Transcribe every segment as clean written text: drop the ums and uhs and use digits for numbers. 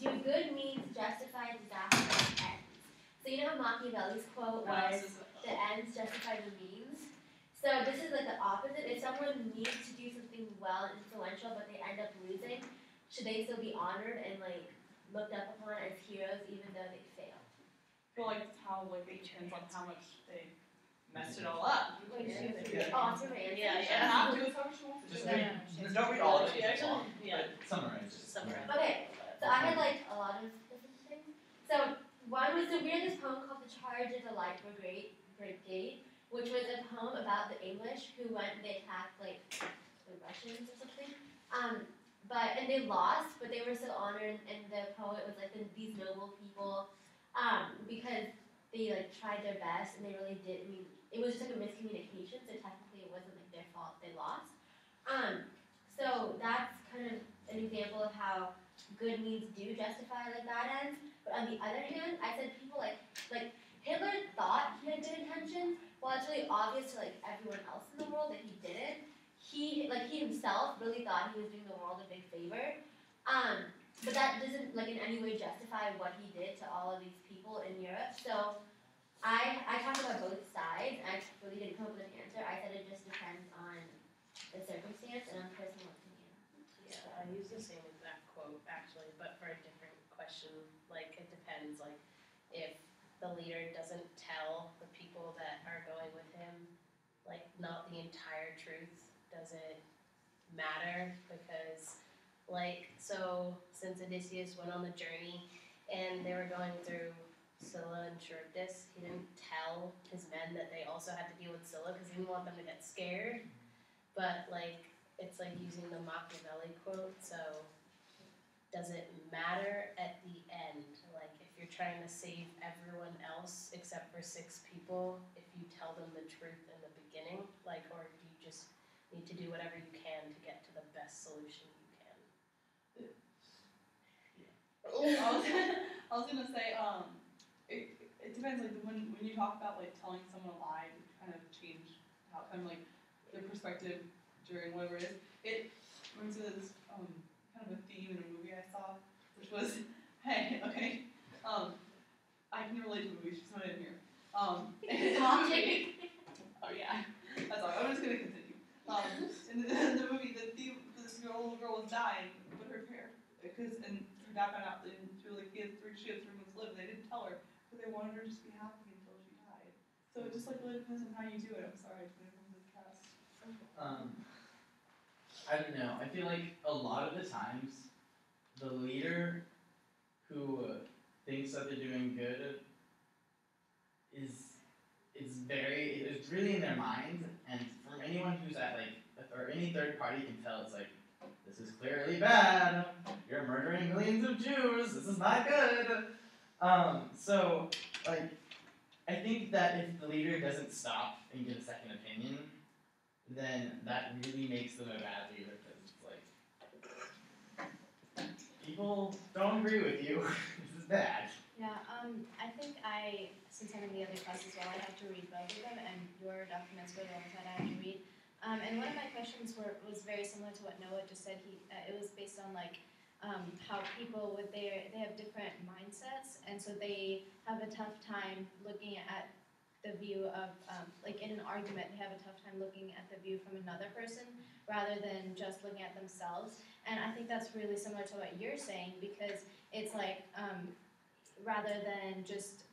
do good means justify disastrous ends? So you know how Machiavelli's quote was, the ends justify the means? So this is like the opposite. If someone needs to do something well and influential, but they end up losing, should they still be honored and like looked up upon as heroes even though they failed? I feel like it's how like it depends on how much they messed it all up. Like Yeah. awesome answer. Not do it however she wants to Just do it. read, don't read all of it, it's long, Yeah. but summarize it. Okay, so I had like a lot of different things. So one was, so we had this poem called The Charge of the Light Brigade, which was a poem about the English who went, they attacked like the Russians or something. And they lost, but they were still honored, and the poet was like these noble people, because they like tried their best and they really did. I mean, it was just like a miscommunication, so technically it wasn't like their fault they lost. So that's kind of an example of how good means do justify like bad ends. But on the other hand, I said people like Hitler thought he had good intentions, while it's really obvious to like everyone else in the world that he didn't. He himself really thought he was doing the world a big favor. But that doesn't like in any way justify what he did to all of these people in Europe. So I talked about both sides. I really didn't come up with an answer. I said it just depends on the circumstance and on personal opinion. Yeah, I use the same exact quote actually, but for a different question. Like it depends. Like if the leader doesn't tell the people that are going with him, like not the entire truth, does it matter? Because like, so since Odysseus went on the journey and they were going through Scylla and Charybdis, he didn't tell his men that they also had to deal with Scylla because he didn't want them to get scared. But like, it's like using the Machiavelli quote, so does it matter at the end? Like if you're trying to save everyone else except for 6 people, if you tell them the truth in the beginning, like, or do you just need to do whatever you can to get to the best solution you can? I was gonna say, it depends. Like when you talk about like telling someone a lie, to kind of change how kind of like their perspective during whatever it is. It reminds me of this kind of a theme in a movie I saw, which was, hey, okay, I can relate to the movie. She's not in here. Oh yeah, that's all. I'm just gonna continue. In the movie, this little girl was dying, but her her dad found out, and she was like, she had 3 months to live. And they didn't tell her, but they wanted her to just be happy until she died. So it just like really depends on how you do it. I'm sorry, I couldn't remember the cast. I don't know. I feel like a lot of the times, the leader who thinks that they're doing good it's really in their mind, and from anyone who's at like, or any third party can tell, it's like, this is clearly bad. You're murdering millions of Jews. This is not good. So like, I think that if the leader doesn't stop and get a second opinion, then that really makes them a bad leader, because it's like, people don't agree with you. This is bad. Yeah, I think since I'm in the other class as well, I have to read both of them, and your documents go alongside I have to read. And one of my questions was very similar to what Noah just said. It was based on like how people they have different mindsets, and so they have a tough time looking at the view of like in an argument, they have a tough time looking at the view from another person rather than just looking at themselves. And I think that's really similar to what you're saying, because it's like rather than just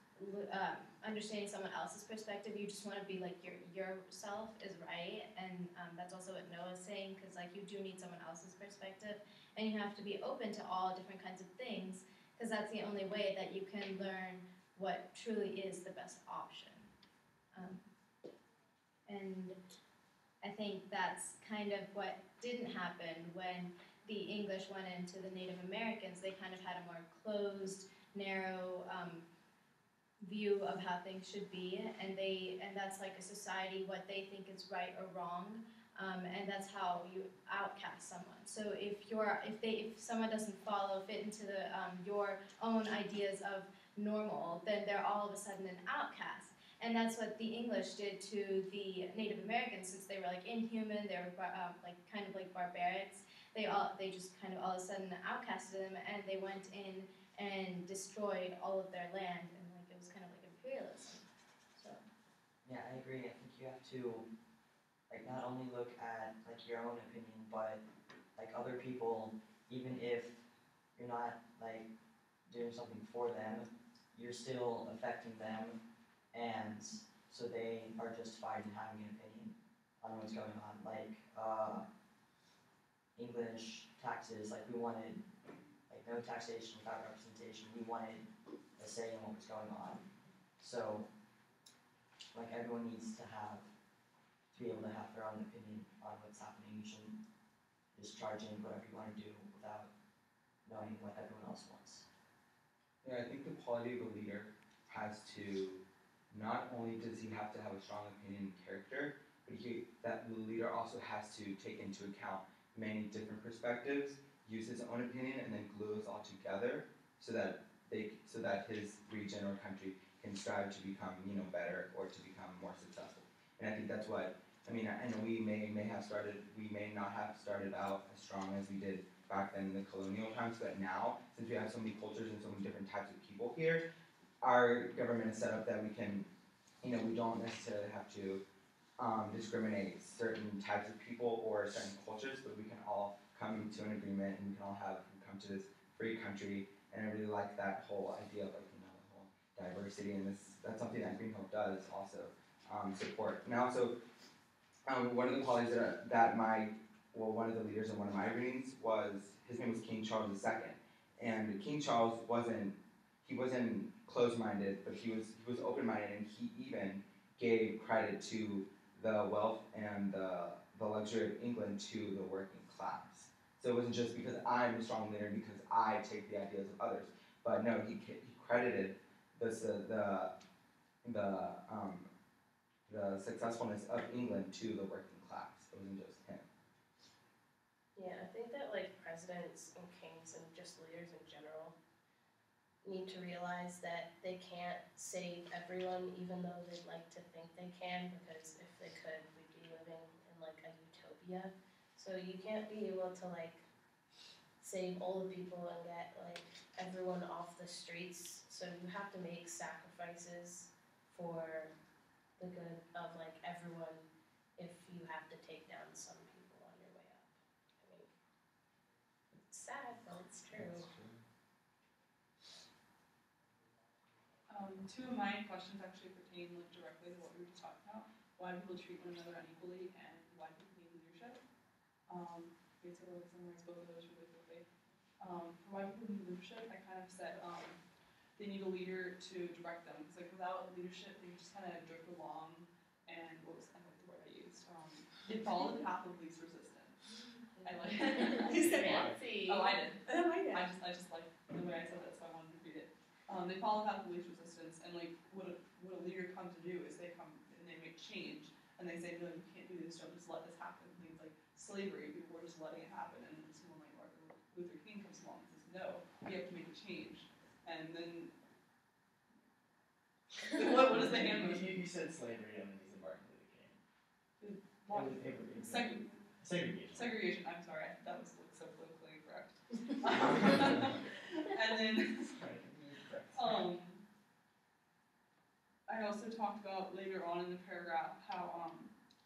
understanding someone else's perspective, you just want to be like yourself is right, and that's also what Noah's saying, because like you do need someone else's perspective, and you have to be open to all different kinds of things, because that's the only way that you can learn what truly is the best option. And I think that's kind of what didn't happen when the English went into the Native Americans. They kind of had a more closed, narrow view of how things should be, and that's like a society, what they think is right or wrong, and that's how you outcast someone. So if someone doesn't fit into your own ideas of normal, then they're all of a sudden an outcast. And that's what the English did to the Native Americans, since they were like inhuman, they were like kind of like barbarics. they just kind of all of a sudden outcasted them, and they went in and destroyed all of their land, and like it was kind of like imperialism. So Yeah, I agree. I think you have to like not only look at like your own opinion, but like other people, even if you're not like doing something for them, you're still affecting them, and so they are justified in having an opinion on what's going on. Like English taxes, like we wanted like no taxation without representation. We wanted a say in what was going on. So like everyone needs to be able to have their own opinion on what's happening. You shouldn't just charge in whatever you want to do without knowing what everyone else wants. Yeah, I think the quality of a leader has to, not only does he have to have a strong opinion and character, but that the leader also has to take into account many different perspectives, use his own opinion, and then glue us all together so that his region or country can strive to become better or to become more successful. And I think that's what I know we may not have started out as strong as we did back then in the colonial times, but now, since we have so many cultures and so many different types of people here, our government is set up that we can, we don't necessarily have to discriminate certain types of people or certain cultures, but we can all come to an agreement and we can all come to this free country. And I really like that whole idea of the whole diversity, and that's something that Green Hope does also support. And also, one of the qualities one of the leaders in one of my readings his name was King Charles II, and King Charles wasn't closed-minded, but he was open-minded, and he even gave credit to the wealth and the luxury of England to the working class. So it wasn't just because I'm a strong leader because I take the ideas of others, but no, he credited the successfulness of England to the working class. It wasn't just him. Yeah, I think that like presidents and kings and just leaders in general need to realize that they can't save everyone, even though they'd like to think they can, because if they could, we'd be living in like a utopia. So you can't be able to like save all the people and get like everyone off the streets. So you have to make sacrifices for the good of like everyone if you have to take down some people on your way up. I mean, it's sad, but it's true. Two of my questions actually pertain directly to what we were just talking about. Why people treat one another unequally and why people need leadership. Basically, summarize both of those really quickly. For why people need leadership, I kind of said they need a leader to direct them. Because like without leadership, they just kind of drift along. And what was the word I used? They follow the path of least resistance. I like it. You said Fancy. Oh, I did. Oh, I did. I just like the way I said that, so I wanted to read it. They follow the path of least resistance, and like what a leader comes to do is they come and they make change, and they say, no, you can't do this. Don't just let this happen. Things like slavery, people were just letting it happen, and then someone like Martin Luther King comes along and says, no, you have to make a change, and then what is the hand motion? You said slavery, and then you said Martin Luther King. Segregation. Segregation. I'm sorry, that was so politically incorrect. And then, I also talked about later on in the paragraph how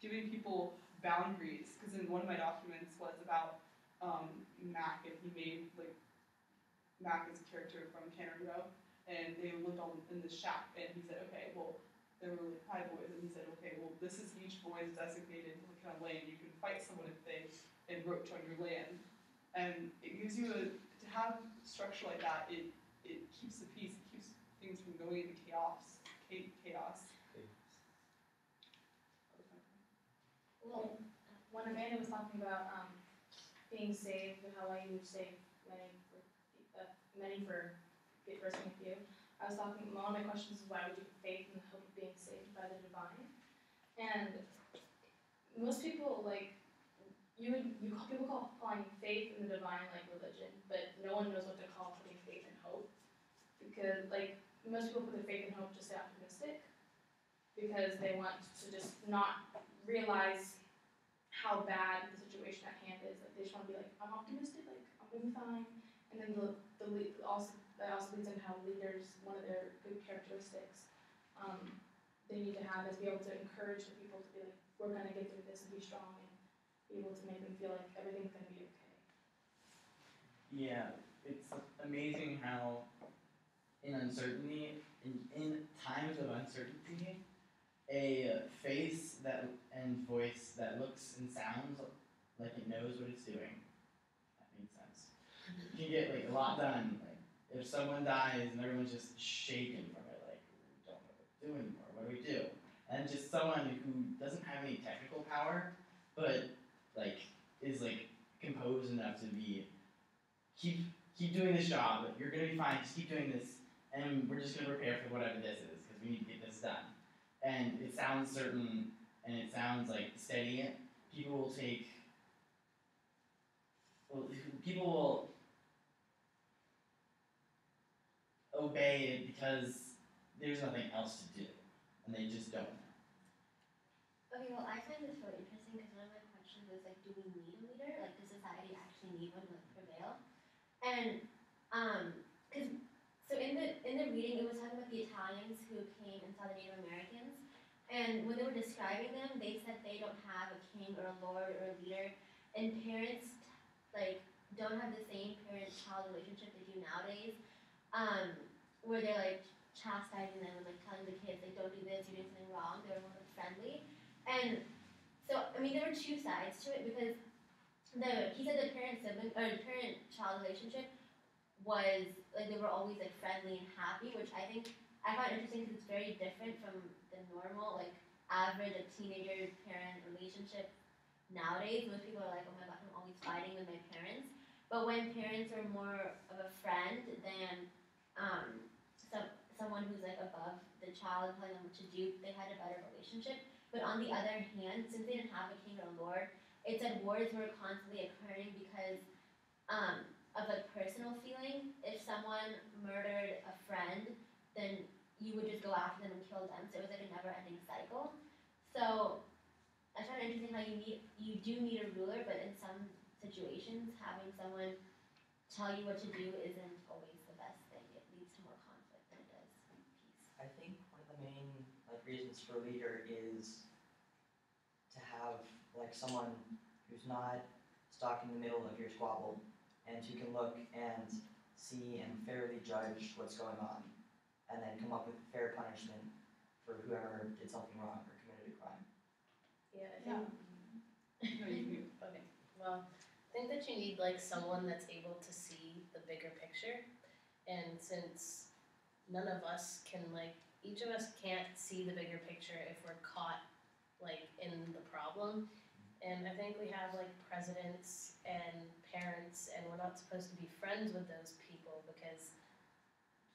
giving people boundaries, because in one of my documents was about Mac, and he made Mac is a character from Cannery Row, and they lived all in this shack, and he said, okay, well, they were really high boys, and he said, okay, well, this is each boy's designated kind of lane. You can fight someone if they encroach on your land, and it gives you to have structure like that. It keeps the peace. It keeps things from going into chaos. Well, when Amanda was talking about being saved and how I would save many for resting with you, I was talking. One of my questions is why would you have faith in the hope of being saved by the divine? And most people people call calling faith in the divine like religion, but no one knows what to call putting faith and hope, because like most people put their faith and hope just to optimistic, because they want to just not realize how bad the situation at hand is. Like they just want to be like, I'm optimistic. we'll be fine. And then that also leads into how leaders, one of their good characteristics, they need to have is be able to encourage the people to be like, we're gonna get through this and be strong and be able to make them feel like everything's gonna be okay. Yeah, it's amazing how in uncertainty, in times of uncertainty, a face that and voice that looks and sounds like it knows what it's doing. That makes sense. You can get like a lot done. Like if someone dies and everyone's just shaken from it, like we don't know what to do anymore. What do we do? And just someone who doesn't have any technical power, but like is like composed enough to be keep doing this job. You're gonna be fine. Just keep doing this, and we're just gonna prepare for whatever this is because we need to get this done. And it sounds certain, and it sounds like steady. People will take. Well, people will obey it because there's nothing else to do, and they just don't. Okay, well, I find this really interesting because one of my questions is like, do we need a leader? Like, does society actually need one to like prevail? And because so in the reading, it was talking about the Italians who came and saw the Native Americans, and when they were describing them, they said they don't have a king or a lord or a leader, and parents like don't have the same parent-child relationship they do nowadays, where they're like chastising them and like telling the kids like, don't do this, you're doing something wrong. They're more like friendly. And so, I mean, there were two sides to it because he said the parent-child relationship was like they were always like friendly and happy, which I think I find interesting because it's very different from the normal like average like, teenager-parent relationship nowadays. Most people are like, oh my gosh, I'm always fighting with my parents. But when parents are more of a friend than someone who's like above the child telling them what to do, they had a better relationship. But on the other hand, since they didn't have a king or a lord, it said wars were constantly occurring because of like personal feeling. If someone murdered a friend, then you would just go after them and kill them. So it was like a never-ending cycle. So I find it interesting how you do need a ruler, but in some situations, having someone tell you what to do isn't always the best thing. It leads to more conflict than it does peace. I think one of the main like reasons for a leader is to have like someone who's not stuck in the middle of your squabble and who can look and see and fairly judge what's going on and then come up with fair punishment for whoever did something wrong or committed a crime. Yeah, I Yeah. think. No, you Okay. Well, I think that you need like someone that's able to see the bigger picture, and since none of us can like each of us can't see the bigger picture if we're caught like in the problem. And I think we have like presidents and parents, and we're not supposed to be friends with those people because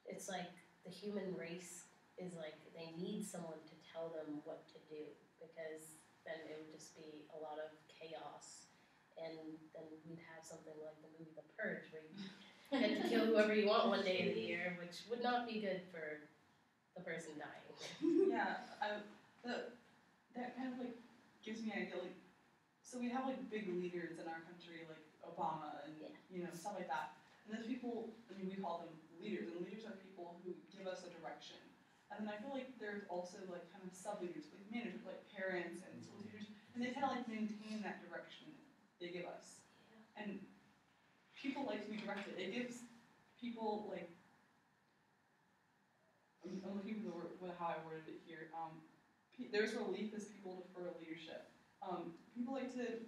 it's like the human race is like they need someone to tell them what to do because then it would just be a lot of chaos, and then we'd have something like the movie The Purge where you get to kill whoever you want one day of the year, which would not be good for the person dying. Yeah, that kind of like gives me an idea. Like, so we have like big leaders in our country, like Obama and you know stuff like that. And those people, I mean, we call them leaders, and leaders are people who give us a direction. And then I feel like there's also like kind of sub leaders, like managers, like parents and school teachers, and they kind of like maintain that direction they give us. And people like to be directed. It gives people like. I'm looking for the word, how I worded it here. There's relief as people defer to leadership. People like to.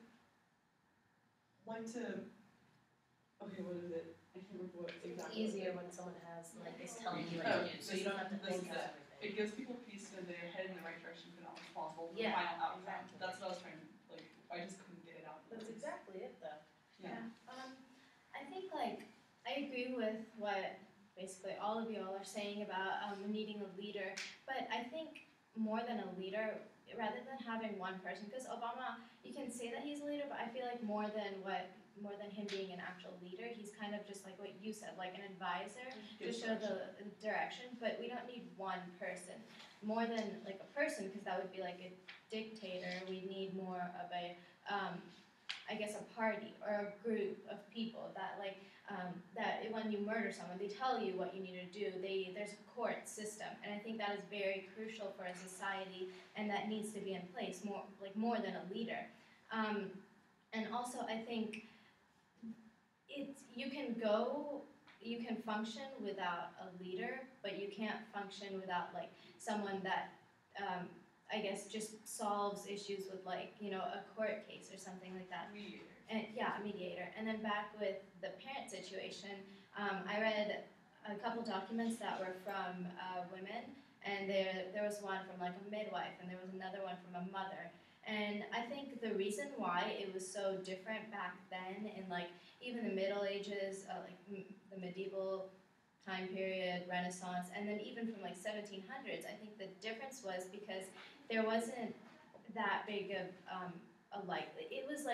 Okay, what is it? I can't remember what exactly. It's easier when someone has like is telling you what to do, so you don't have to think of everything. It gives people peace that they're heading in the right direction, but not responsible for the Yeah, final outcome. exactly. That's what I was trying to like. I just couldn't get it out. That's exactly it, though. Yeah. I think like I agree with what basically all of y'all are saying about needing a leader, but I think more than a leader, rather than having one person, because Obama, you can say that he's a leader, but I feel like more than him being an actual leader, he's kind of just like what you said, like an advisor to show the direction. But we don't need one person, more than like a person, because that would be like a dictator. We need more of a I guess, a party or a group of people that that when you murder someone, they tell you what you need to do. There's a court system, and I think that is very crucial for a society, and that needs to be in place more than a leader. And also, I think you can function without a leader, but you can't function without someone that I guess just solves issues with a court case or something like that. Mediator. And yeah, a mediator. And then back with the parent situation, I read a couple documents that were from women, and there was one from a midwife, and there was another one from a mother. And I think the reason why it was so different back then in even the Middle Ages, the medieval time period, Renaissance, and then even from 1700s, I think the difference was because there wasn't that big of it was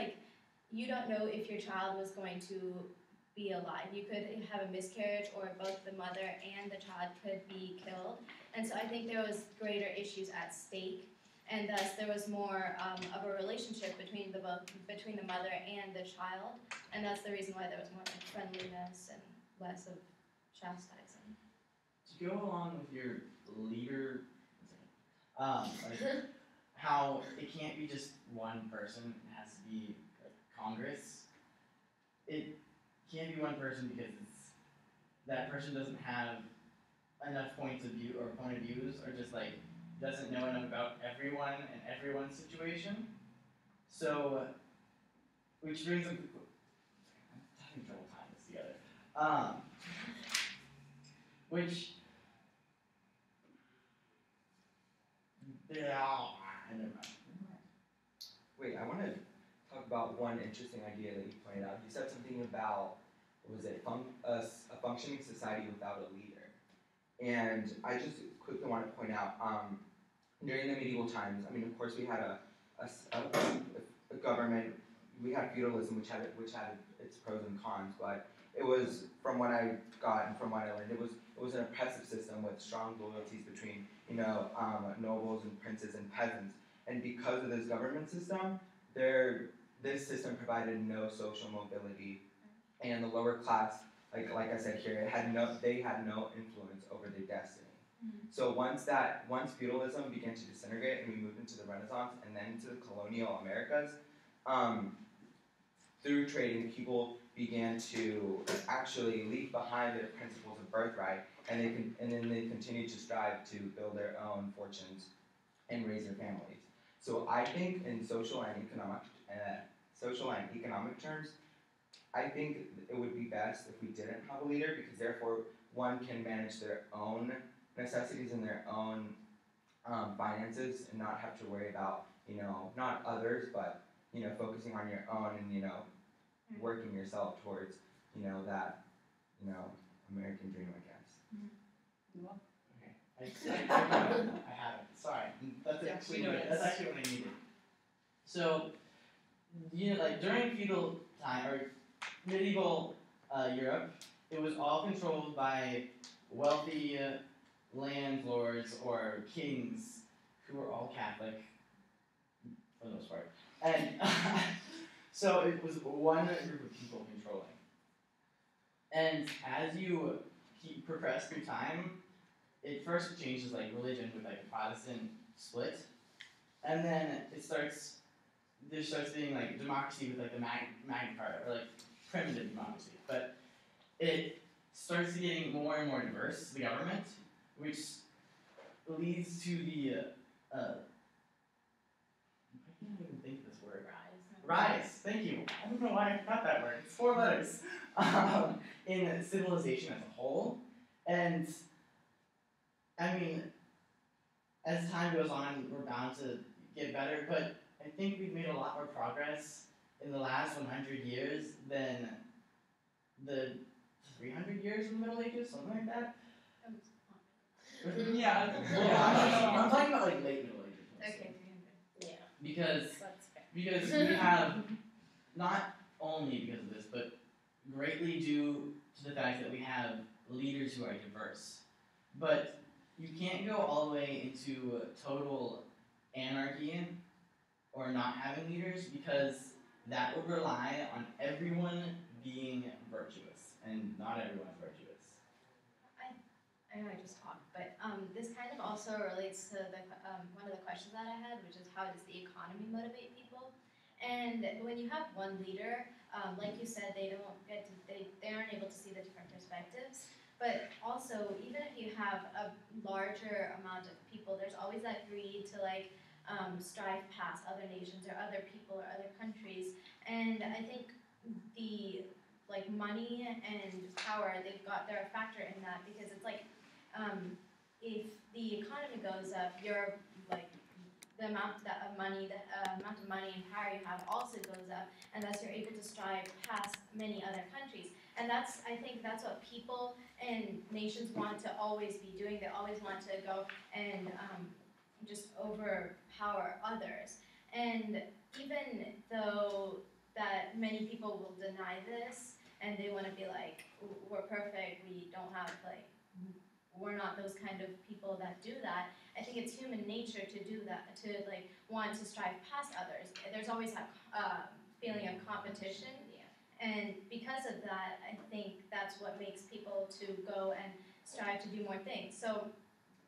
you don't know if your child was going to be alive. You could have a miscarriage, or both the mother and the child could be killed. And so I think there was greater issues at stake, and thus there was more of a relationship between the mother and the child, and that's the reason why there was more friendliness and less of chastising. To go along with your leader, how it can't be just one person, it has to be Congress. It can't be one person because that person doesn't have enough points of view or point of views, or just doesn't know enough about everyone and everyone's situation. So, which brings up the I'm having trouble tying this together. Which never mind. Wait, I want to talk about one interesting idea that you pointed out. You said something about, what was it, a functioning society without a leader. And I just quickly want to point out, during the medieval times, I mean, of course, we had a government. We had feudalism, which had its pros and cons, but it was, from what I got and from what I learned, it was an oppressive system with strong loyalties between nobles and princes and peasants. And because of this government system, this system provided no social mobility, and the lower class, like I said here, they had no influence over their destiny. Mm-hmm. So once feudalism began to disintegrate and we moved into the Renaissance and then into the colonial Americas, through trading, people began to actually leave behind their principles of birthright, and then they continued to strive to build their own fortunes and raise their families. So I think in social and economic terms, I think it would be best if we didn't have a leader, because therefore one can manage their own necessities and their own finances and not have to worry about, not others, but, focusing on your own and, working yourself towards, that, American dream, I guess. Okay. I haven't. Sorry. That's actually what I needed. So, during feudal time, or medieval Europe, it was all controlled by wealthy landlords or kings who were all Catholic, for the most part. And so it was one group of people controlling. And as you progress through time, it first changes religion with a Protestant split, and then there starts being democracy with the Magna Carta, or primitive democracy. But it starts getting more and more diverse, the government, which leads to the I can't even think of this word. Rise. Thank you. I don't know why I forgot that word. It's 4 letters. In civilization as a whole, and I mean, as time goes on, we're bound to get better, but I think we've made a lot more progress in the last 100 years than the 300 years in the Middle Ages, something like that. Yeah. I'm talking about late Middle Ages. Okay. Yeah. Because That's fair. because we have, not only because of this, but greatly due to the fact that we have leaders who are diverse. But you can't go all the way into total anarchy or not having leaders, because that would rely on everyone being virtuous, and not everyone is virtuous. I know I just talked, but this kind of also relates to the one of the questions that I had, which is how does the economy motivate people? And when you have one leader, like you said, they aren't able to see the different perspectives. But also, even if you have a larger amount of people, there's always that greed to strive past other nations or other people or other countries. And I think the money and power they're a factor in that, because it's if the economy goes up, the amount of money and power you have also goes up, and thus you're able to strive past many other countries. And I think that's what people and nations want to always be doing. They always want to go and just overpower others. And even though that many people will deny this, and they want to be like, we're perfect, we're not those kind of people that do that. I think it's human nature to do that, to want to strive past others. There's always that feeling of competition. And because of that, I think that's what makes people to go and strive to do more things. So,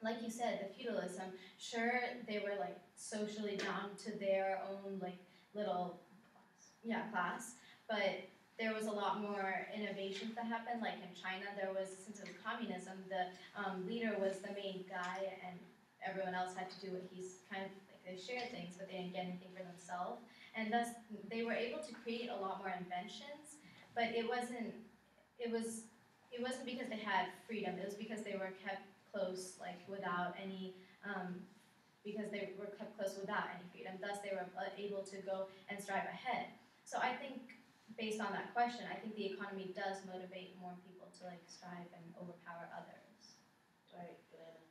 like you said, the feudalism, sure, they were socially down to their own little class, but there was a lot more innovations that happened. Like in China, since it was communism, the leader was the main guy, and everyone else had to do what he's they shared things, but they didn't get anything for themselves. And thus, they were able to create a lot more inventions, but it wasn't because they had freedom. It was because they were kept close, without any, freedom. Thus, they were able to go and strive ahead. So I think, based on that question, I think the economy does motivate more people to strive and overpower others. All right, Banana.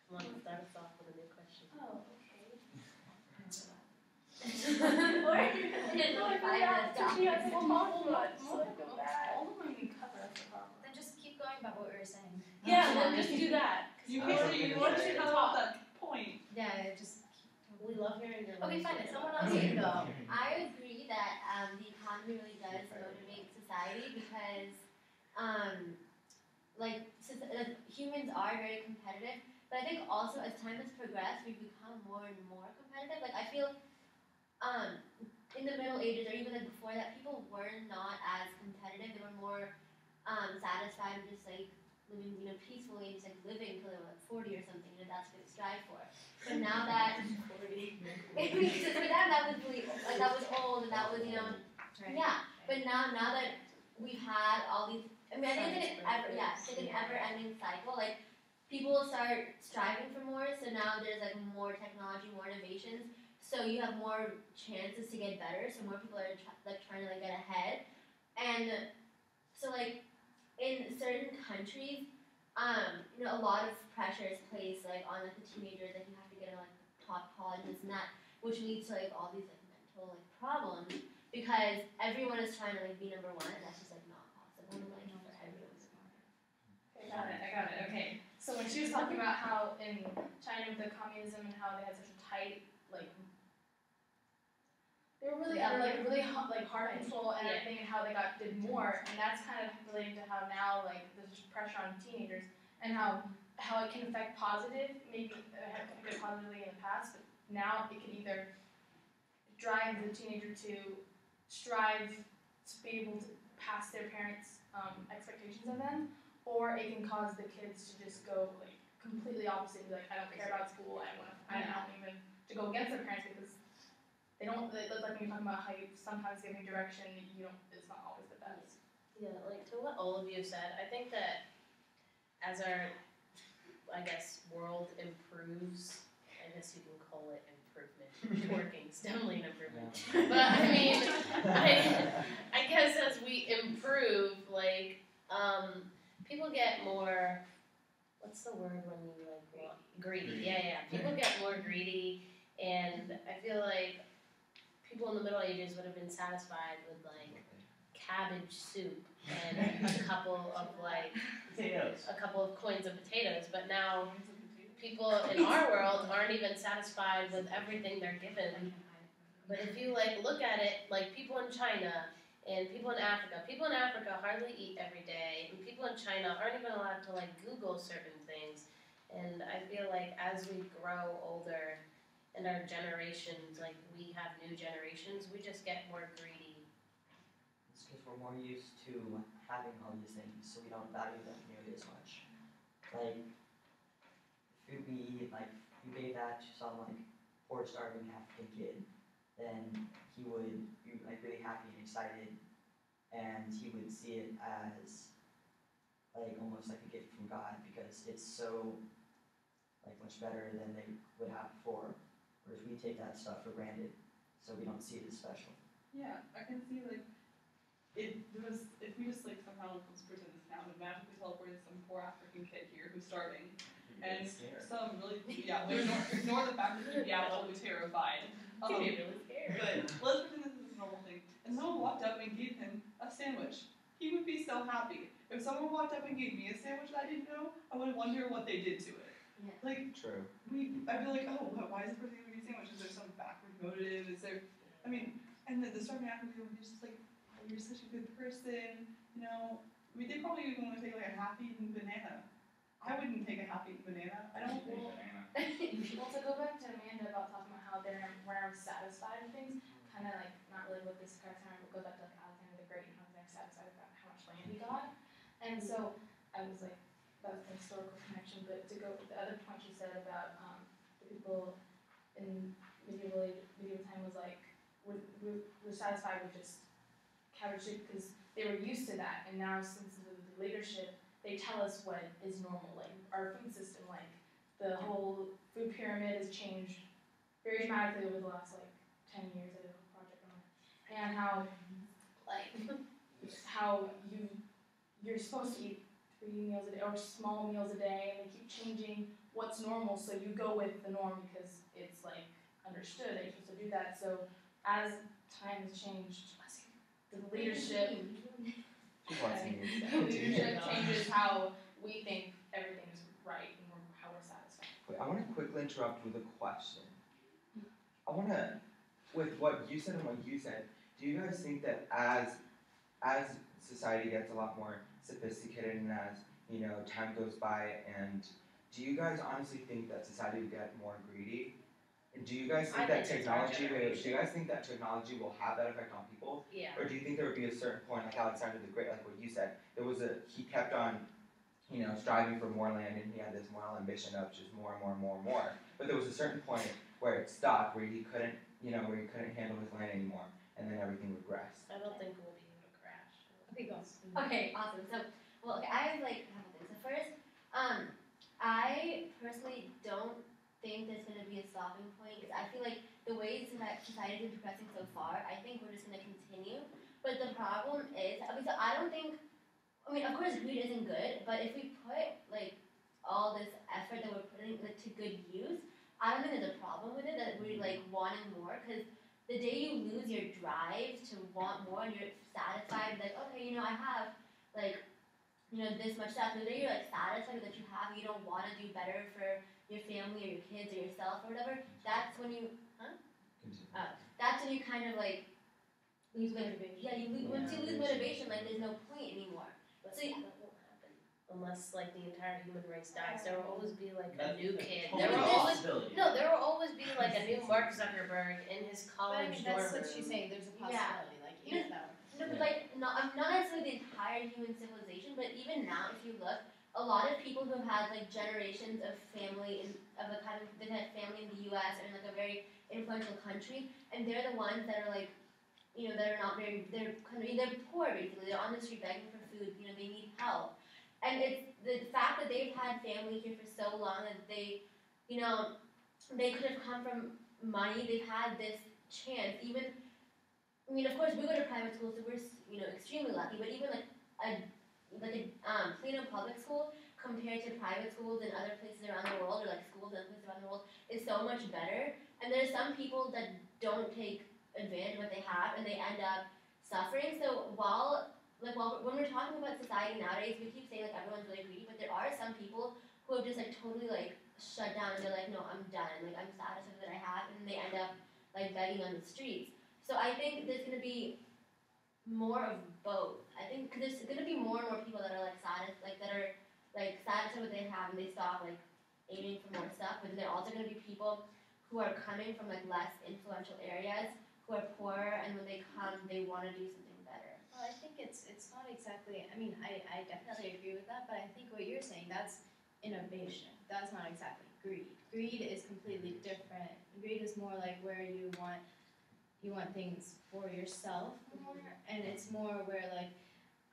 Come on, start us off with a new question. Oh, okay. Or it's only 5 minutes down. She has so much. All of them we cover as a problem. Then just keep going about what we were saying. Yeah, we'll just do that. You Okay. want to talk about that point. Yeah, just We love hearing your okay, voice. fine. Someone else can go. I agree that the economy really does motivate society because, humans are very competitive. But I think also as time has progressed, we've become more and more competitive. I feel, in the Middle Ages or even before that, people were not as competitive. They were more satisfied with just living, peacefully and just living until they were 40 or something. That's what they strive for. But now that 40, for them that was really that was old, and that was Right. yeah. But now that we've had all these, I think it's an ever-ending cycle. People will start striving for more, so now there's more technology, more innovations. So you have more chances to get better. So more people are trying to get ahead, and so in certain countries, a lot of pressure is placed on the teenagers that you have to get in top colleges and that, which leads to all these mental problems because everyone is trying to be number one, and that's just not possible for everyone. Okay, I got it. Okay. So when she was talking about how in China with the communism and how they had such a tight they were really under really hard control and everything, and how they did more, and that's kind of relating to how now there's just pressure on teenagers and how it can affect maybe it had affected positively in the past, but now it can either drive the teenager to strive to be able to pass their parents' expectations of them, or it can cause the kids to just go completely opposite, and be I don't care about school, I don't even to go against their parents because they don't. When you're talking about how you sometimes give me direction, it's not always the best. Yeah, to what all of you have said, I think that as our, world improves, I guess you can call it improvement. Working's definitely an improvement. But I guess as we improve, people get more, what's the word when you want? Greedy. Yeah. People get more greedy, and I feel people in the Middle Ages would have been satisfied with cabbage soup and a couple of Potatoes. a couple of coins of potatoes, but now people in our world aren't even satisfied with everything they're given But if you like look at it, like people in China and people in Africa hardly eat every day, and people in China aren't even allowed to like Google certain things. And I feel like as we grow older and our generations, like we have new generations, we just get more greedy. It's because we're more used to having all these things, so we don't value them nearly as much. Like, food we eat, like, if you gave that to some, like, poor, starving African kid, then he would be, like, really happy and excited, and he would see it as, like, almost like a gift from God, because it's so, like, much better than they would have before, whereas we take that stuff for granted, so we don't see it as special. Yeah, I can see like if we just like somehow let's present this now and magically teleported some poor African kid here who's starving and some really ignore the fact that he'd be absolutely terrified. He'd be really scared. But let's pretend this is a normal thing. And someone walked up and gave him a sandwich. He would be so happy. If someone walked up and gave me a sandwich that I didn't know, I would wonder what they did to it. Yeah. Like True. I'd be like, oh, why is this person giving me a sandwich? Is there some backward motive? Is there? I mean, and then the starving African would be just like, oh, you're such a good person, you know. I mean, they probably even want to take like a half-eaten banana. I wouldn't take a half-eaten banana. I don't think banana. Well, to go back to Amanda about talking about how they're never satisfied with things, kind of like not really what this character, but go back to like Alexander the Great and how they're satisfied about how much land he got. And so I was like, that's the historical connection. But to go with the other point you said about the people in medieval time was like we're satisfied with just cabbage soup because they were used to that, and now since the leadership, they tell us what is normal. Like our food system, like the whole food pyramid has changed very dramatically over the last like 10 years. I did a whole project on it, and how like how you're supposed to eat 3 meals a day or small meals a day, and they keep changing what's normal. So you go with the norm because it's like understood that you're supposed to do that. So as time has changed, the leadership changes how we think everything is right and how we're satisfied. Wait, I want to quickly interrupt with a question. With what you said and what you said, do you guys think that as society gets a lot more sophisticated and as, you know, time goes by, and do you guys honestly think that society will get more greedy? And do you guys think that technology will have that effect on people? Yeah. Or do you think there would be a certain point, like Alexander the Great, like what you said, he kept on, you know, striving for more land, and he had this moral ambition of just more and more and more and more. But there was a certain point where it stopped, where he couldn't handle his land anymore, and then everything regressed. I don't think we'll be able to crash. Okay, go. Okay, awesome. So, well, okay, I have like a couple things. So first, I personally don't think there's going to be a stopping point because I feel like the ways that society has been progressing so far, I think we're just going to continue. But the problem is, okay, so I don't think, I mean, of course greed isn't good, but if we put like all this effort that we're putting like, to good use, I don't think there's a problem with it, that we're like wanting more, because the day you lose your drive to want more and you're satisfied, like, okay, you know, I have like, you know, this much stuff, the day you're like satisfied that you have, you don't want to do better for your family or your kids or yourself or whatever, that's when you, that's when you kind of like lose motivation. Yeah, once you lose motivation, like there's no point anymore. But so that won't happen unless like the entire human race dies. There will always be like a new kid. There will always be like a new Mark Zuckerberg in his college dorm room. That's what she's saying. There's a possibility. Like even though. No, but like not necessarily the entire human civilization, but even now, if you look, a lot of people who have had like generations of family they've had family in the U.S. or in like a very influential country, and they're the ones that are like, you know, that are not very, they're poor basically. They're on the street begging for food. You know, they need help, and it's the fact that they've had family here for so long that they, you know, they could have come from money. They've had this chance. Even, I mean, of course, we go to private schools, so we're, you know, extremely lucky. But even like a Plano public school compared to private schools in other places around the world, or like schools in other places around the world, is so much better. And there's some people that don't take advantage of what they have, and they end up suffering. So when we're talking about society nowadays, we keep saying like everyone's really greedy, but there are some people who have just like totally like shut down, and they're like, no, I'm done. Like I'm satisfied with what I have, and they end up like begging on the streets. So I think there's gonna be more of both. I think cause there's gonna be more and more people that are like satisfied with what they have and they stop like aiming for more stuff. But then there are also gonna be people who are coming from like less influential areas, who are poorer, and when they come, they want to do something better. Well, I think it's not exactly. I mean, I definitely agree with that, but I think what you're saying, that's innovation. That's not exactly greed. Greed is completely different. Greed is more like where you want things for yourself more, and it's more where like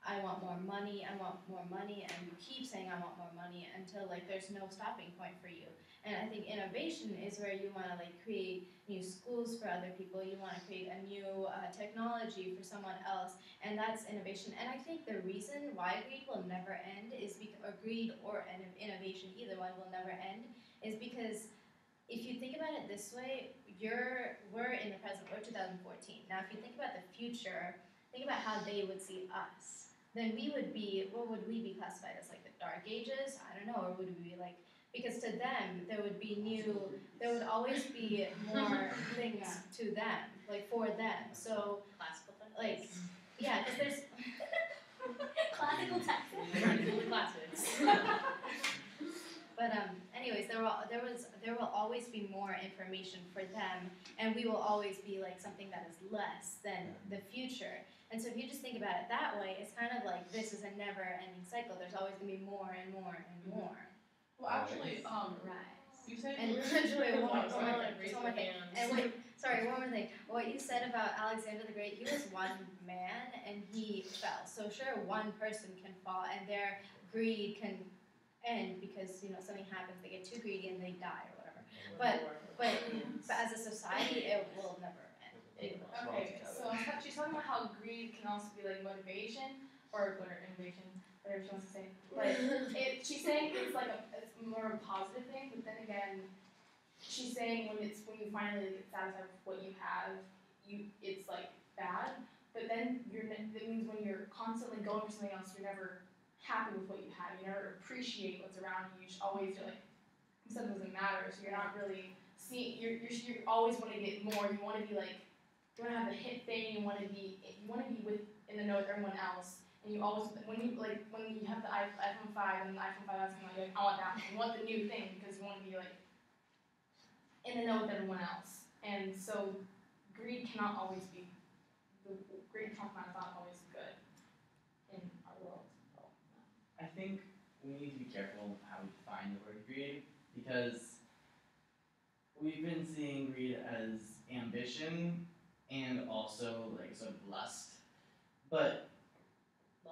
I want more money, and you keep saying I want more money until like there's no stopping point for you. And I think innovation is where you want to like create new schools for other people, you want to create a new technology for someone else, and that's innovation. And I think the reason why greed will never end is because, or greed or innovation, either one will never end, is because if you think about it this way, we're in the present, we're 2014. Now if you think about the future, think about how they would see us. Then we would be, what would we be classified as, like the dark ages? I don't know, or would we be like, because to them, there would always be more things to them, like for them. So, Classical text. like, yeah, because there's Classical text. Classics. But anyways, there will always be more information for them, and we will always be like something that is less than the future. And so if you just think about it that way, it's kind of like this is a never-ending cycle. There's always gonna be more and more and more. Well, actually, you said And Julia, one more thing. And wait, sorry, one more thing. What you said about Alexander the Great, he was one man and he fell. So sure, one person can fall, and their greed can end because something happens. They get too greedy and they die or whatever. But as a society, it will never end. Okay, so she's talking about how greed can also be like motivation or innovation, whatever she wants to say. But she's saying it's like it's more of a positive thing, but then again, she's saying when you finally get satisfied with what you have, it's like bad. But then that means when you're constantly going for something else, you're never happy with what you have. You never appreciate what's around you. You're like, stuff doesn't matter. So you're not really seeing. You always want to get more. You want to be like. You want to have the hit thing. You want to be with in the know with everyone else. And you always when you have the iPhone 5 and the iPhone 5S, like I want that. You want the new thing because you want to be like in the know with everyone else. And so greed cannot always be not always good in our world. So, I think we need to be careful how we define the word greed, because we've been seeing greed as ambition and also like sort of lust. But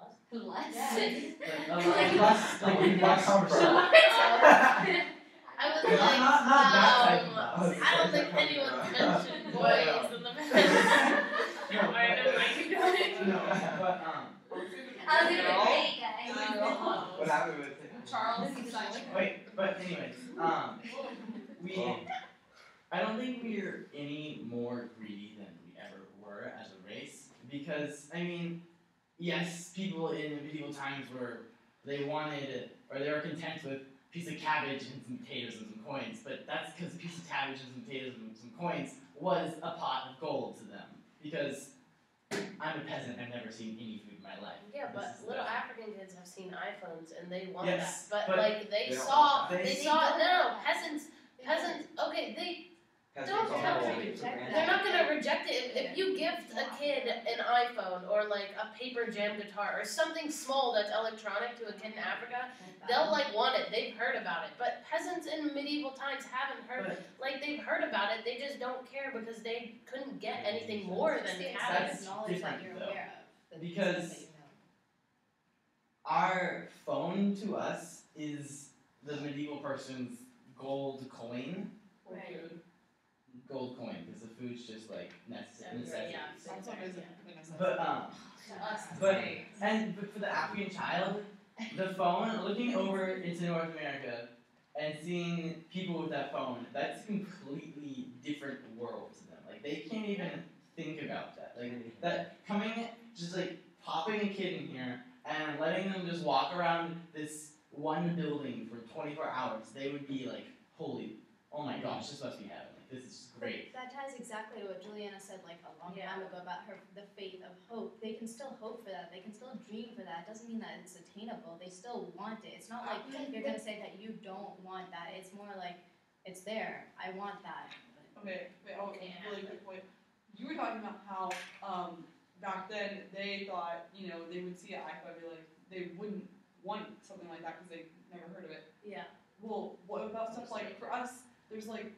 Lust? lust, like lust. I was Not like, that type of lust. I don't think anyone mentioned boys in the past. I don't like No, but I was gonna be great, guys. What happened with it? Charles, wait, but anyways, I don't think we're any more greedy than we ever were as a race, because, I mean, yes, people in medieval times they were content with a piece of cabbage and some potatoes and some coins, but that's because a piece of cabbage and some potatoes and some coins was a pot of gold to them, because I'm a peasant, I've never seen any food in my life. Yeah, but little African kids have seen iPhones and they want Yes, that. but like they saw don't peasants, okay, they That's don't all have to for reject granted. they're not gonna reject it. If you gift a kid an iPhone or like a paper jam guitar or something small that's electronic to a kid in Africa, they'll like want it. They've heard about it. But peasants in medieval times haven't heard they've heard about it, they just don't care because they couldn't get anything more than It's cabbage. the knowledge that different, you're though. aware of. Because our phone to us is the medieval person's gold coin. Right. Gold coin, because the food's just like necessities. Yeah. But for the African child, the phone, looking over into North America and seeing people with that phone, that's a completely different world to them. Like, they can't even think about that. Like, that just like popping a kid in here and letting them just walk around this one building for 24 hours, they would be like, oh my gosh, this must be heaven. Like, this is great. That ties exactly to what Juliana said like a long time ago about the faith of hope. They can still hope for that. They can still dream for that. It doesn't mean that it's attainable. They still want it. It's not like you're gonna say that you don't want that. It's more like it's there. I want that. Okay, wait, really quick point. You were talking about how back then they thought, you know, they would see an iPhone and be like, they wouldn't want something like that because they never heard of it. Yeah. Well, what about stuff like, for us, there's like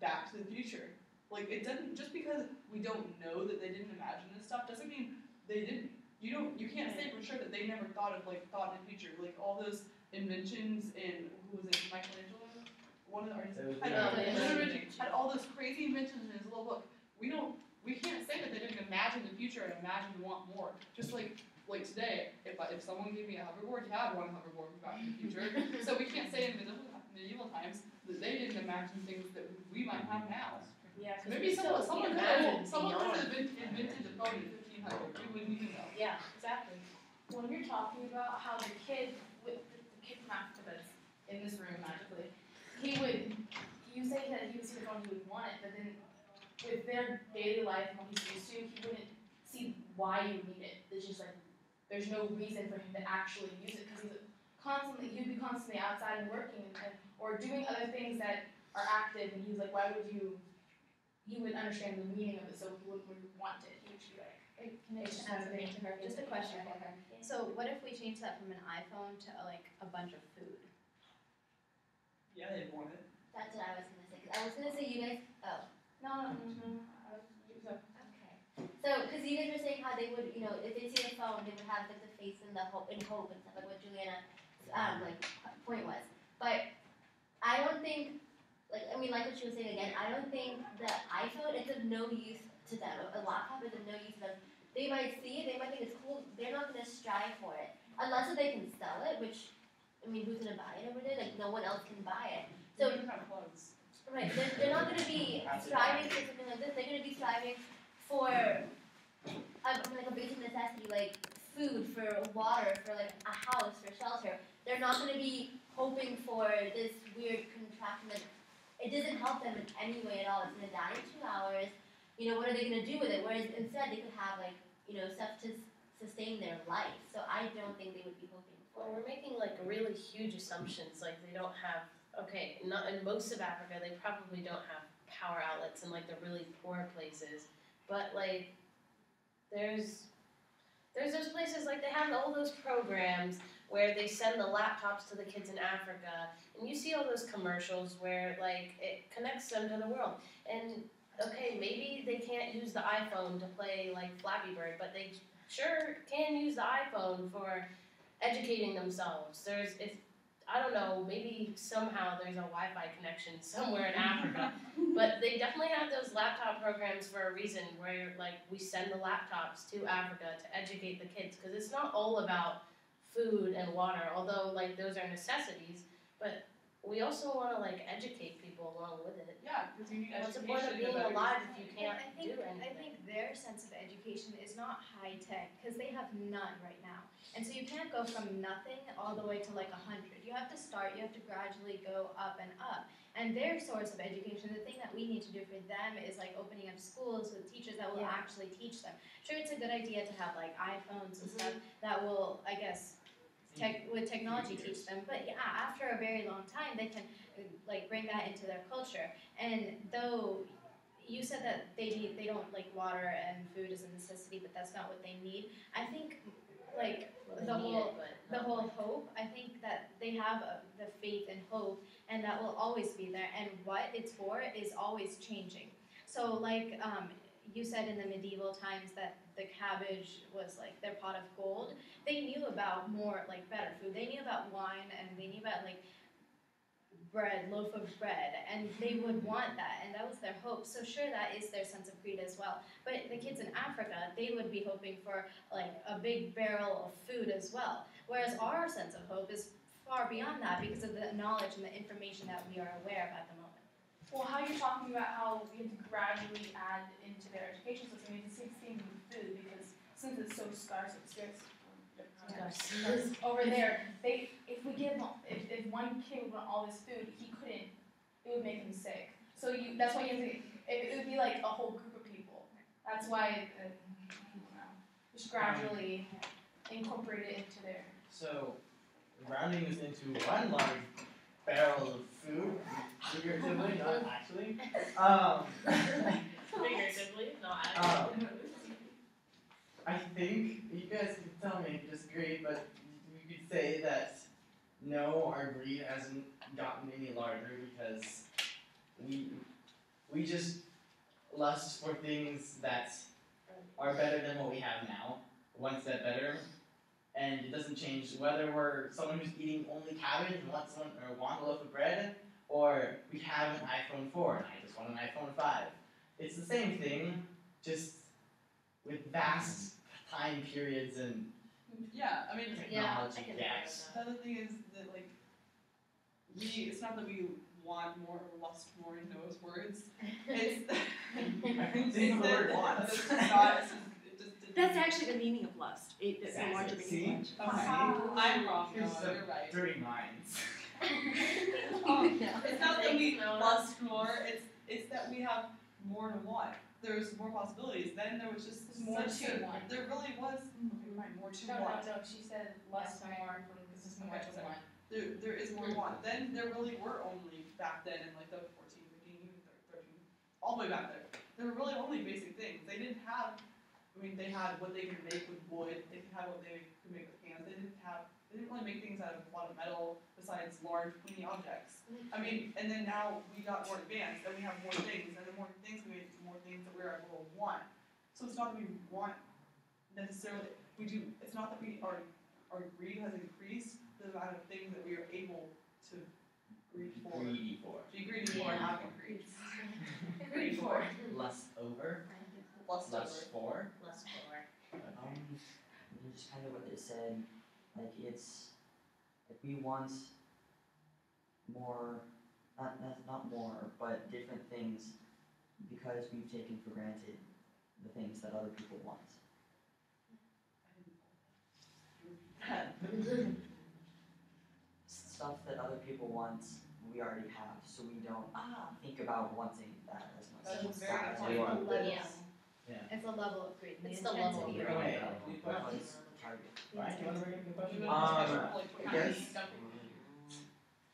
Back to the Future. Like, it doesn't, just because we don't know that they didn't imagine this stuff doesn't mean they didn't. You can't say for sure that they never thought in the future. Like, all those inventions in, who was it, Michelangelo? One of the artists had all those crazy inventions in his little book. We can't say that they didn't imagine the future and imagine to want more. Just like today, if someone gave me a hoverboard, yeah, I'd want a hoverboard from Back to the Future. So we can't say in medieval times that they didn't imagine things that we might have now. Yeah, Maybe someone could have invented the phone in 1500. We wouldn't even know. Yeah, exactly. When you're talking about how the kid from Africa that's in this room magically, you say that he would see the phone, he would want it, but then with their daily life and what he's used to, he wouldn't see why you need it. It's just like, there's no reason for him to actually use it, because he'd be constantly outside and working or doing other things that are active, and he's like, why would you, he would understand the meaning of it, so he wouldn't want it. He would just be like, Can I just add something to her? Just a question for her. So what if we change that from an iPhone to like a bunch of food? Yeah, they'd want it. That's what I was gonna say. 'Cause I was gonna say you guys. Oh. no. Okay. So, because you guys were saying how they would, you know, if they see the phone, they would have like the face and the hope and stuff, like what Juliana's point was. But I don't think, like what she was saying again. I don't think the iPhone is of no use to them. A laptop is of no use to them. They might see it, they might think it's cool. They're not gonna strive for it unless they can sell it. Which, I mean, who's gonna buy it over there? Like no one else can buy it. So they have plugs. Right, they're not going to be striving for something like this. They're going to be striving for like a basic necessity, like food, for water, for like a house, for shelter. They're not going to be hoping for this weird contraption that it doesn't help them in any way at all. It's going to die in 2 hours. You know, what are they going to do with it? Whereas instead they could have like, you know, stuff to sustain their life. So I don't think they would be hoping for. Well, we're making like really huge assumptions, like they don't have. Okay, not in most of Africa, they probably don't have power outlets in like the really poor places. But like, there's those places, like they have all those programs where they send the laptops to the kids in Africa, and you see all those commercials where like it connects them to the world. And okay, maybe they can't use the iPhone to play like Flappy Bird, but they sure can use the iPhone for educating themselves. I don't know, maybe somehow there's a Wi-Fi connection somewhere in Africa, but they definitely have those laptop programs for a reason where like we send the laptops to Africa to educate the kids, because it's not all about food and water, although like those are necessities, but we also want to like educate people along with it. Yeah, because you need What's the education. point of being alive if you can't I do anything? think their sense of education is not high tech, because they have none right now. And so you can't go from nothing all the way to like 100. You have to start, you have to gradually go up and up. And their source of education, the thing that we need to do for them is like opening up schools with teachers that will actually teach them. Sure, it's a good idea to have like iPhones and stuff that will, I guess, with technology teach them. But yeah, after a very long time, they can like bring that into their culture. And though you said that they don't like water and food as a necessity, but that's not what they need. I think like the whole hope, I think that they have the faith and hope, and that will always be there, and what it's for is always changing. So like you said in the medieval times that the cabbage was like their pot of gold, they knew about more like better food. They knew about wine, and they knew about like bread, loaf of bread, and they would want that, and that was their hope. So sure, that is their sense of greed as well. But the kids in Africa, they would be hoping for like a big barrel of food as well. Whereas our sense of hope is far beyond that because of the knowledge and the information that we are aware of at the moment. Well, how you're talking about how we have to gradually add into their education system, it's the same with food, because since it's so scarce, over there, if one kid would want all this food, it would make him sick. So So that's why you have to. It would be like a whole group of people. That's why just gradually incorporate it into their. So, rounding this into one large barrel of food, figuratively, not actually. Figuratively, not actually. I think you guys can tell me if you disagree, but you could say that no, our greed hasn't gotten any larger because we just lust for things that are better than what we have now, one step better, and it doesn't change whether we're someone who's eating only cabbage and want a loaf of bread, or we have an iPhone 4 and I just want an iPhone 5. It's the same thing, just with vast time periods and Yeah, I mean, technology I can gaps. the other thing is that like it's not that we want more or lust more in those words. It's I think it's the word that wants. it's just not. It just didn't. That's actually the meaning of lust. It's a larger meaning of lust. Okay, I'm wrong. No, Here's some you're right. dirty minds. It's not that we No. lust more. It's that we have more to want. There's more possibilities. Then there was just More such to a, want. There really was. Okay, right, more to No, want. she said less more from this is more Okay, to sorry. want. There is more to want. Then there really were only back then in like the 14, 15, even 13, all the way back there. There were really only basic things. They didn't have. I mean, they had what they could make with wood. They had what they could make with hands. They didn't really make things out of a lot of metal besides large, pointy objects. I mean, and then now we got more advanced and we have more things, and the more things we make, the more things that we're able to want. So it's not that we want necessarily. We do. It's not that our greed has increased. The amount of things that we are able to greed for. Greedy for. Be greedy for and have increased. Greed for. Lust over. Lust over. Lust for. Less for. Just kind of what they said, like it's, like we want more, not more, but different things because we've taken for granted the things that other people want. Stuff that other people want, we already have, so we don't think about wanting that as much. That is It's very that- important. We want Yeah. this. It's a level of greed. It's the the level intensity of of greed. it. Well, it's target. Ryan, do you want to bring up the question? Even I like what guess- kind of stuff.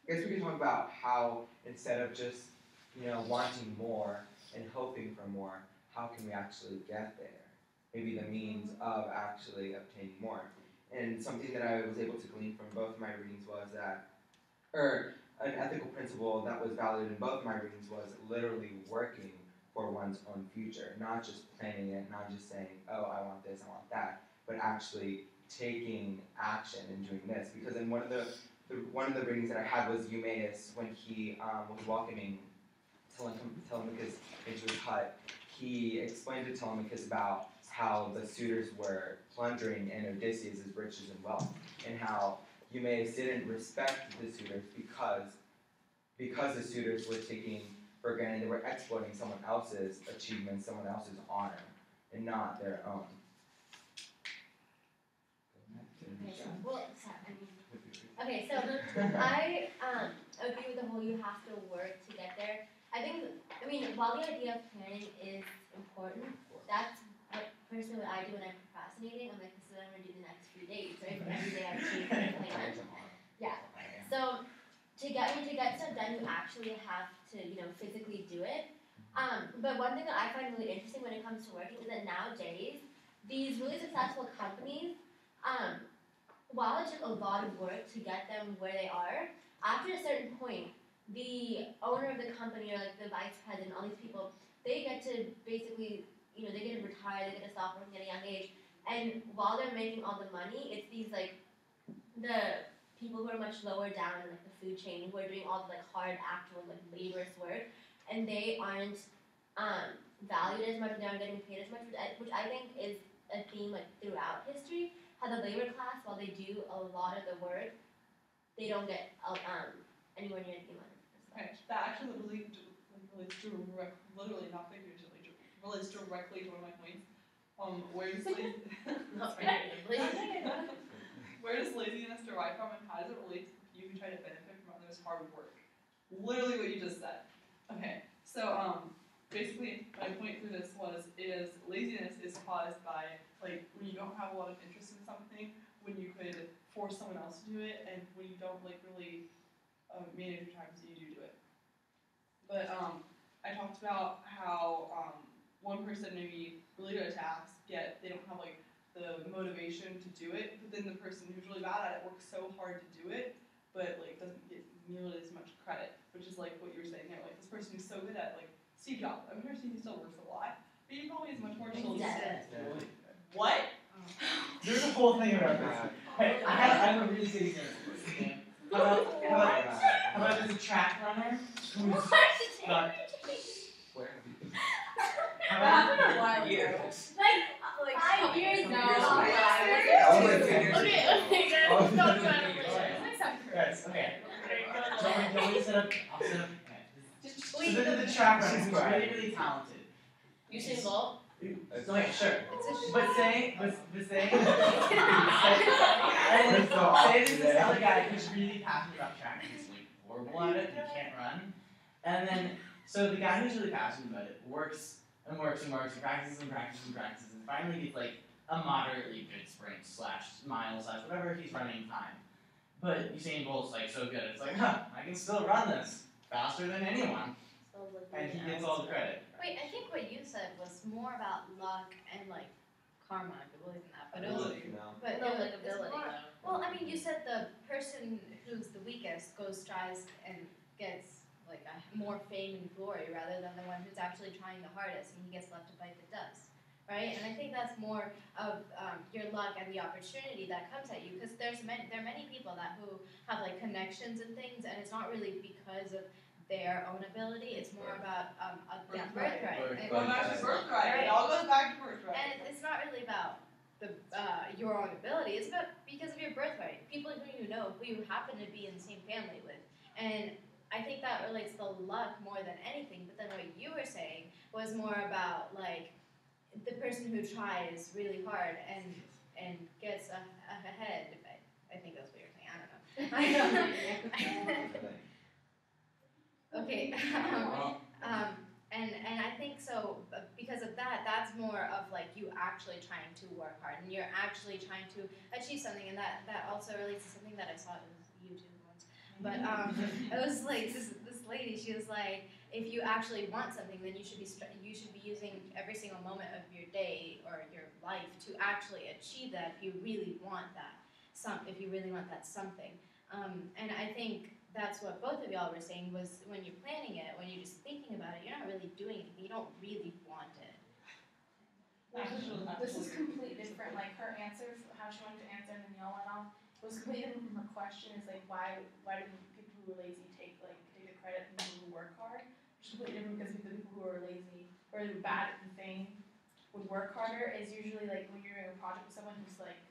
I guess we could talk about how instead of just, wanting more and hoping for more, how can we actually get there? Maybe the means of actually obtaining more. And something that I was able to glean from both of my readings was that, or an ethical principle that was valid in both of my readings was literally working for one's own future, not just planning it, not just saying, oh, I want this, I want that, but actually taking action and doing this. Because in one of the readings that I had was Eumaeus, when he was welcoming Telemachus into his hut. He explained to Telemachus about how the suitors were plundering in Odysseus' riches and wealth, and how Eumaeus didn't respect the suitors because the suitors were taking for granted, they were exploiting someone else's achievements, someone else's honor, and not their own. Well, sorry. Okay, so I agree with the whole you have to work to get there. I mean, while the idea of planning is important, that's what I do when I'm procrastinating. I'm like, this is what I'm gonna do the next few days, right? Every day I change my plan. Yeah. So to get stuff done, you actually have to, physically do it. But one thing that I find really interesting when it comes to working is that nowadays, these really successful companies, while it took a lot of work to get them where they are, after a certain point, the owner of the company or like the vice president, all these people, they get to basically, they get to retire, they get to stop working at a young age. And while they're making all the money, it's these like the people who are much lower down in like the food chain who are doing all the like hard actual like laborious work, and they aren't valued as much, they aren't getting paid as much, which I think is a theme like throughout history. How the labor class, while they do a lot of the work, they don't get anywhere near the amount of Okay, that actually relates literally, not figuratively, relates directly to one of my points. Where does Not figuratively. where does laziness derive from, and how does it relate to you who try to benefit from others' hard work? Literally what you just said. Okay, So basically my point through this is laziness is caused by like when you don't have a lot of interest in something, when you could force someone else to do it, and when you don't like really manage your time so you do it. But I talked about how one person maybe really good at tasks, yet they don't have like the motivation to do it, but then the person who's really bad at it works so hard to do it, but like doesn't get nearly as much credit, which is like what you were saying there, like this person who's so good at like Steve Jobs. I'm sure Steve still works a lot, but he probably has much more skills. What? There's a whole thing about this. Hey, I have a really good example. Okay? How about there's a track runner who's got. Where? How That about happened a while ago. Like 5 years No. ago. Oh, like 10 years Okay, ago. okay, guys, Oh, let's talk no, about no, it no, later. no. guys? Okay. Do you want me to set up? I'll set up. Okay. Just So the track runner who's really, really talented. Usain Bolt? Okay, sure. But say say there's this other guy who's really passionate about track. He's like horrible at it. He can't run. And then so the guy who's really passionate about it works and practices and finally gets like a moderately good sprint / mile / whatever he's running time. But Usain Bolt's like so good. It's like, I can still run this faster than anyone, and he gets all the credit. Wait, I think what you said was more about luck and like karma, I believe in that. But it was but No, it like was ability more, though. well, I mean, you said the person who's the weakest tries and gets like more fame and glory rather than the one who's actually trying the hardest and he gets left to bite the dust, right? And I think that's more of your luck and the opportunity that comes at you, because there are many people who have like connections and things, and it's not really because of their own ability. It's more about their birthright. And- Well, that's your birthright. Right. It all goes back to birthright. And it's not really about your own ability. It's about because of your birthright. People who you know, who you happen to be in the same family with. And I think that relates to luck more than anything. But then what you were saying was more about like the person who tries really hard and gets ahead. I think that's what you're saying. I don't know. Okay. And I think so because of that, that's more of like you actually trying to work hard and you're actually trying to achieve something, and that also relates to something that I saw on YouTube once. But it was like this lady. She was like, if you actually want something, then you should be using every single moment of your day or your life to actually achieve that. If you really want that something. And I think that's what both of y'all were saying was when you're planning it, when you're just thinking about it, you're not really doing anything. You don't really want it. This is completely different. Like her answer, how she wanted to answer, and then y'all went off, was completely different from her question. Is like why do people who are lazy take the credit from people who work hard? It's completely different because the people who are lazy or bad at the thing would work harder is usually like when you're doing a project with someone who's like.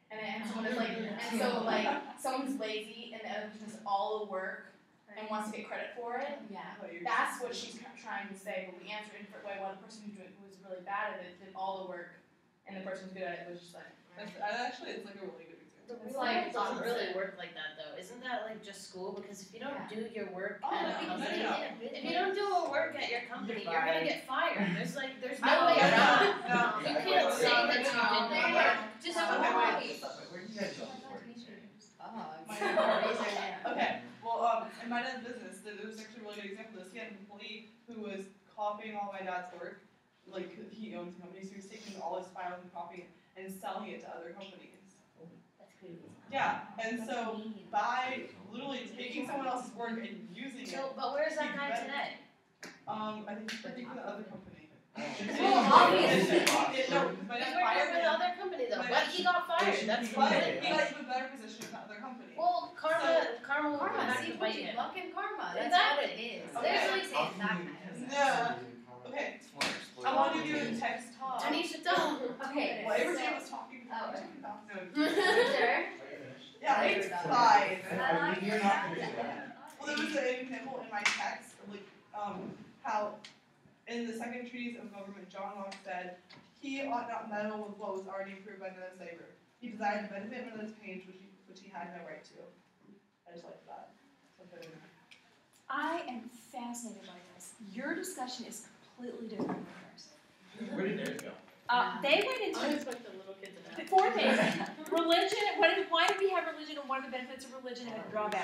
And someone is like, and so like someone's lazy and the other person does all the work and wants to get credit for it. Yeah. That's what she's trying to say. But we answered in a different way. While the person who was really bad at it did all the work, and the person who's good at it was just like. Actually, it's like a really good example. The It's real like world doesn't opposite. really work like that though. Isn't that like just school? Because if you don't do your work Oh, at a no, company, no. if you don't do a work at your company, you're gonna get fired. There's no No, way around it. no. You can't say that you did the work. Just Okay, wait. Where did you guys go before? Okay, well, in my dad's business, there was actually a really good example of this. He had an employee who was copying all my dad's work. Like, he owns a company, so he was taking all his files and copying it and selling it to other companies. That's crazy. Yeah, and so by literally taking someone else's work and using it, So, but where's that guy today? I think he's working for the other company. Well, obviously. No, because my He's dad working fired for him. the other company though. My But dad- he got fired. That's the But point. he got even better position at the other company. Well, karma will come Karma, back see to what bite you him. luck and karma. That's Exactly. what it is. Okay. There's like saying that kind of stuff. Yeah. Okay, I want to do a text talk. Tanisha, don't. Okay. Well, Abraham was talking Oh. for 2,000. Sure. Yeah, it's fine. You're not finished. Well, there was an example in my text of like how in the second treatise of government, John Locke said, "He ought not meddle with what was already approved by another's labor. He desired to benefit another's pains, which he had no right to." I just like that. So put it in there. I am fascinated by this. Your discussion is completely different from yours. Where did theirs go? They went I into always put the little kids in that. 4 things. Religion, why do we have religion and what are the benefits of religion and drawbacks?